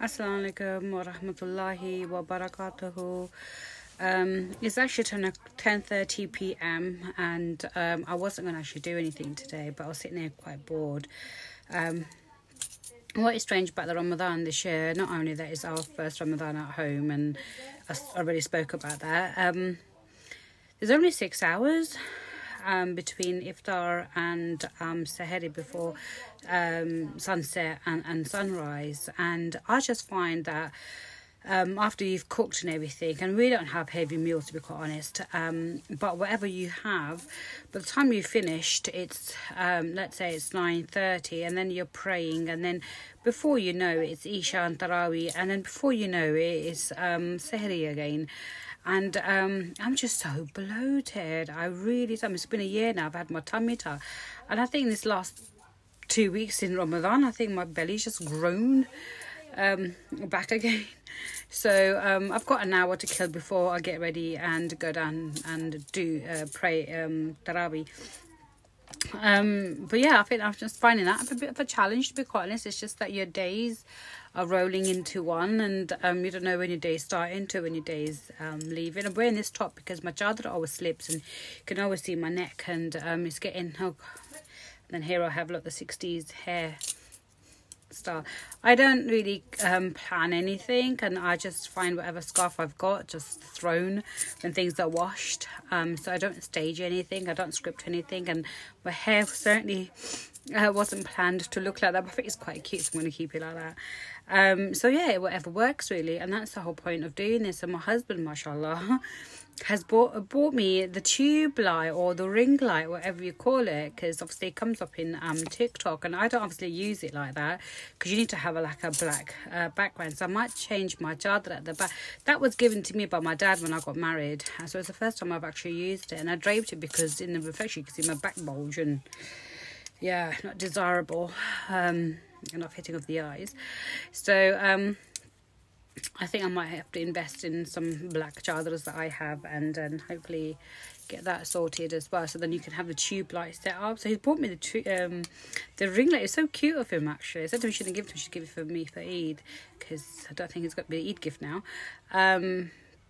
Assalamu alaikum wa rahmatullahi wa barakatuhu. It's actually 10:30 p.m. and I wasn't going to actually do anything today, but I was sitting there quite bored. What is strange about the Ramadan this year, not only that it's our first Ramadan at home, and I already spoke about that, there's only 6 hours between iftar and sahari, before sunset and sunrise. And I just find that after you've cooked and everything, and we don't have heavy meals to be quite honest, but whatever you have, by the time you've finished, it's let's say it's 9:30, and then you're praying, and then before you know it, it's Isha and Taraweeh, and then before you know it, it's Sehri again. And I'm just so bloated. I really am. It's been a year now. I've had my tummy tuck, and I think this last 2 weeks in Ramadan, I think my belly's just grown back again. So I've got an hour to kill before I get ready and go down and do pray Taraweeh. But yeah, I think I'm just finding that a bit of a challenge, to be quite honest. It's just that your days are rolling into one, and you don't know when your day's starting to when your day's leaving. I'm wearing this top because my chadra always slips, and you can always see my neck, and it's getting and then here I have, look, the 60s hair style. I don't really plan anything, and I just find whatever scarf I've got just thrown when things are washed. So I don't stage anything, I don't script anything, and my hair certainly wasn't planned to look like that, but I think it's quite cute, so I'm going to keep it like that. So yeah, whatever works really, and that's the whole point of doing this. And my husband, mashallah, has bought me the tube light, or the ring light, whatever you call it, because obviously it comes up in TikTok, and I don't obviously use it like that because you need to have a black background. So I might change my chadra at the back. That was given to me by my dad when I got married, so it's the first time I've actually used it, and I draped it because in the reflection you can see my back bulge, and yeah, not desirable, and not fitting of the eyes. So I think I might have to invest in some black chadras that I have, and hopefully get that sorted as well, so then you can have the tube light set up. So he's bought me the ring light. It's so cute of him, actually. I said to him, shouldn't give it to him, should give it for me for Eid, because I don't think it's got to be an Eid gift now.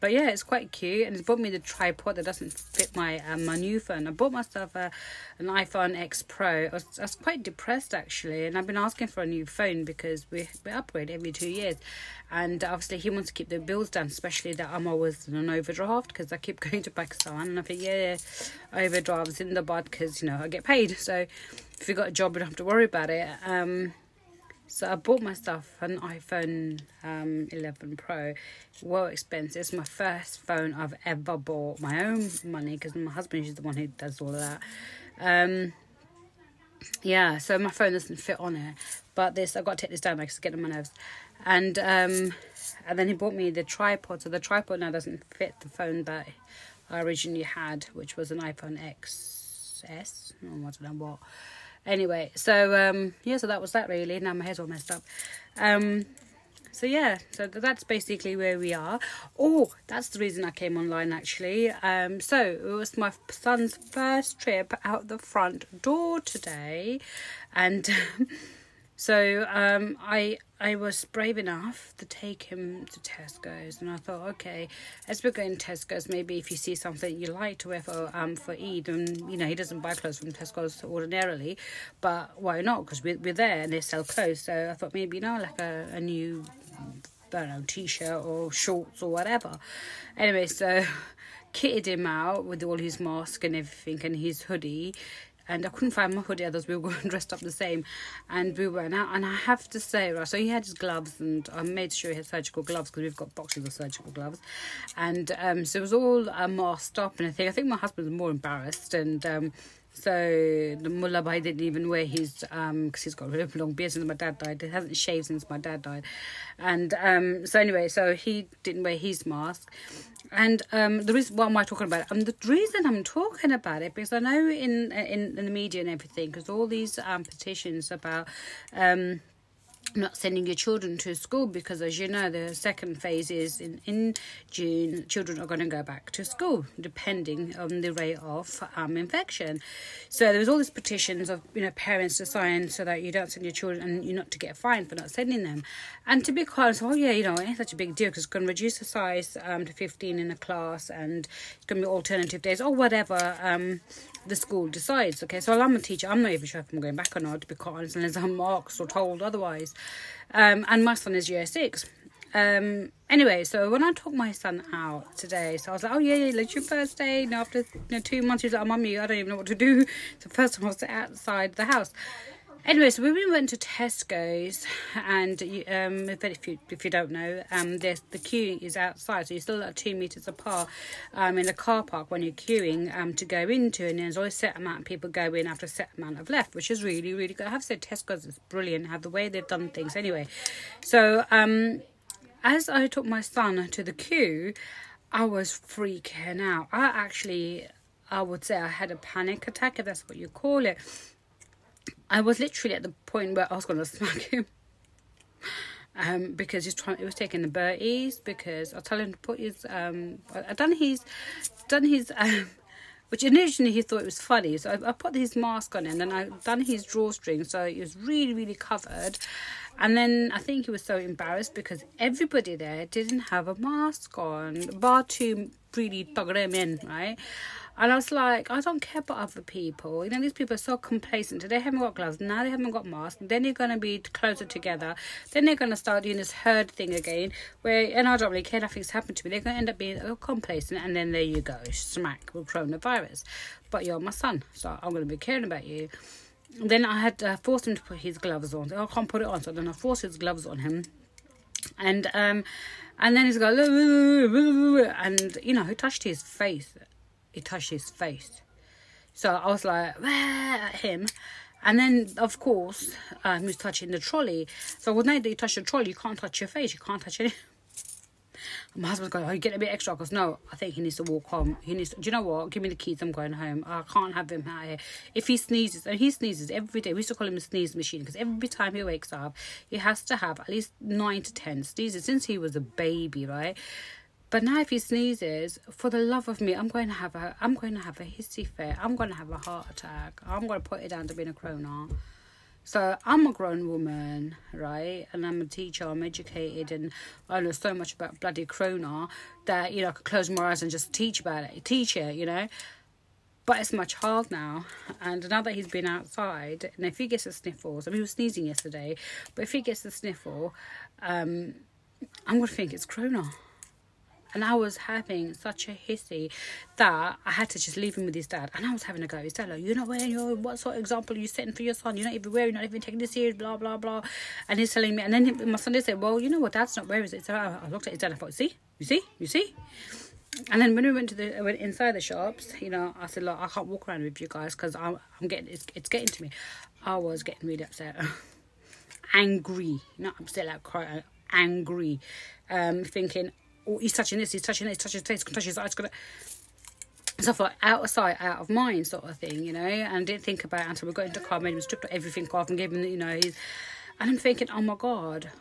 But yeah, it's quite cute, and he's bought me the tripod that doesn't fit my my new phone. I bought myself an iPhone X Pro. I was quite depressed actually, and I've been asking for a new phone because we upgrade every 2 years, and obviously he wants to keep the bills down, especially that I'm always in an overdraft because I keep going to Pakistan, and I think overdraft's in the bud because I get paid. So if you got a job, you don't have to worry about it. So I bought myself an iPhone 11 Pro. Well expensive. It's my first phone I've ever bought, my own money, because my husband is the one who does all of that. Yeah, so my phone doesn't fit on it. But I've got to take this down because it's getting on my nerves. And then he bought me the tripod. So the tripod now doesn't fit the phone that I originally had, which was an iPhone XS. I don't know what. Anyway, so yeah, so that was that really. Now my hair's all messed up. So yeah, so that's basically where we are. Oh, that's the reason I came online actually. So it was my son's first trip out the front door today, and so I was brave enough to take him to Tesco's, and I thought, okay, as we're going to Tesco's, maybe if you see something you like to wear for Eid, and he doesn't buy clothes from Tesco's ordinarily, but why not? Because we're there and they sell clothes. So I thought maybe like a new, I don't know, t-shirt or shorts or whatever. Anyway, so kitted him out with all his mask and everything and his hoodie. And I couldn't find my hoodie, others we were dressed up the same, and we went out. And I have to say, right, so he had his gloves, and I made sure he had surgical gloves because we've got boxes of surgical gloves, and so it was all masked up and everything. I think my husband was more embarrassed, and so the mullah bhai didn't even wear his because he's got a really long beard since my dad died. He hasn't shaved since my dad died, and so anyway, so he didn't wear his mask. And the reason, what am I talking about? The reason I'm talking about it, because I know in the media and everything, because all these petitions about not sending your children to school, because as you know, the second phase is in June. Children are going to go back to school depending on the rate of infection. So there was all these petitions of parents to sign so that you don't send your children and you're not to get fined for not sending them. And to be quite honest, it ain't such a big deal, because it's going to reduce the size to 15 in a class, and it's going to be alternative days or whatever the school decides. Okay, so I'm a teacher. I'm not even sure if I'm going back or not, to be quite honest, unless I'm asked or told otherwise. And my son is year 6. Anyway, so when I took my son out today, so I was like, it's your first day. After 2 months, he's like, Mummy, I don't even know what to do. It's the first time I was outside the house. Anyway, so we went to Tesco's, and if you don't know, there's the queuing is outside, so you're still at 2 meters apart in the car park when you're queuing to go into, and there's always a set amount of people go in after a set amount of left, which is really, really good. I have to say Tesco's is brilliant, have the way they've done things. Anyway, so as I took my son to the queue, I was freaking out. I would say I had a panic attack, if that's what you call it. I was literally at the point where I was going to smack him, because he was taking the Berties, because I told him to put his which initially he thought it was funny, so I put his mask on him, and I done his drawstring, so he was really, really covered. And then I think he was so embarrassed because everybody there didn't have a mask on, bar two really thugged him in, right? And I was like, I don't care about other people. These people are so complacent. They haven't got gloves. Now they haven't got masks. Then they're going to be closer together. Then they're going to start doing this herd thing again. And I don't really care. Nothing's happened to me. They're going to end up being complacent. And then there you go. Smack with coronavirus. But you're my son. So I'm going to be caring about you. Then I had forced him to put his gloves on. So I can't put it on. So then I forced his gloves on him. And then he's going, and, he touched his face. He touched his face. So I was like, at him. And then, of course, he was touching the trolley. So when you touch the trolley, you can't touch your face. You can't touch anything. My husband's going, you get a bit extra. Because no, I think he needs to walk home. Do you know what? Give me the keys. I'm going home. I can't have him out here. If he sneezes, and he sneezes every day. We used to call him a sneeze machine, because every time he wakes up, he has to have at least 9 to 10 sneezes since he was a baby, right? But now if he sneezes, for the love of me, I'm going to have a hissy fit. I'm going to have a heart attack. I'm going to put it down to being a corona. So I'm a grown woman, right? And I'm a teacher. I'm educated, and I know so much about bloody corona that I could close my eyes and just teach about it. Teach it, But it's my child now, and now that he's been outside, and if he gets the sniffles, he was sneezing yesterday, but if he gets the sniffle, I'm going to think it's corona. And I was having such a hissy that I had to just leave him with his dad. And I was having a go at his dad, like, you're not wearing what sort of example are you setting for your son? You're not even wearing, you're not even taking this serious, blah, blah, blah. And he's telling me, and then my son did say, well, you know what, Dad's not wearing it. So I looked at his dad and I thought, see? You see? And then when we went inside the shops, I said, look, I can't walk around with you guys because it's getting to me. I was getting really upset. Angry. Not upset, like crying. Angry. Thinking, oh, he's touching this, he's touching his face, he's touching his eyes, stuff like out of sight, out of mind sort of thing, and I didn't think about it until we got into the car, made him stripped everything off and gave him, and I'm thinking, oh my God,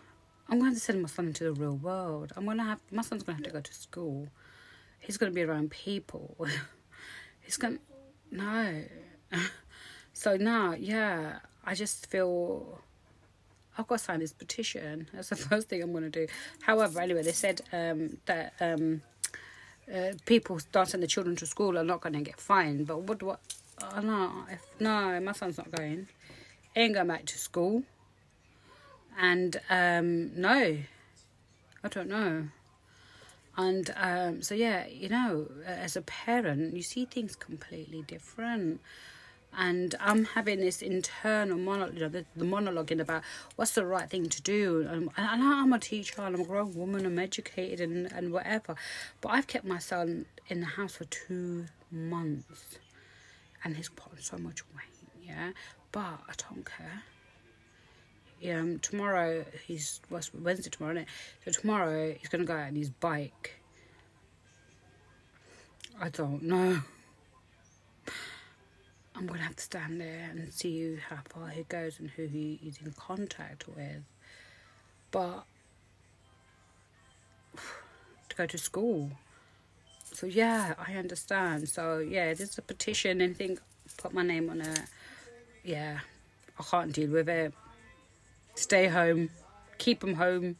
I'm going to send my son into the real world. My son's going to have to go to school. He's going to be around people. No. So now, yeah, I just feel I've got to sign this petition. That's the first thing I'm going to do. However, anyway, they said that people don't send their children to school are not going to get fined. But what? Oh, no, my son's not going. He ain't going back to school. And no, I don't know. And so yeah, as a parent, you see things completely different. And I'm having this internal monologue, the monologuing about what's the right thing to do. And I'm a teacher, and I'm a grown woman, I'm educated and whatever. But I've kept my son in the house for 2 months. And he's put on so much weight, yeah. But I don't care. Tomorrow, Wednesday tomorrow, isn't it? So tomorrow, he's going to go out on his bike. I don't know. I'm going to have to stand there and see how far he goes and who he is in contact with. but to go to school. So yeah, I understand. So yeah, there's a petition, anything, put my name on it. Yeah, I can't deal with it. Stay home, keep them home.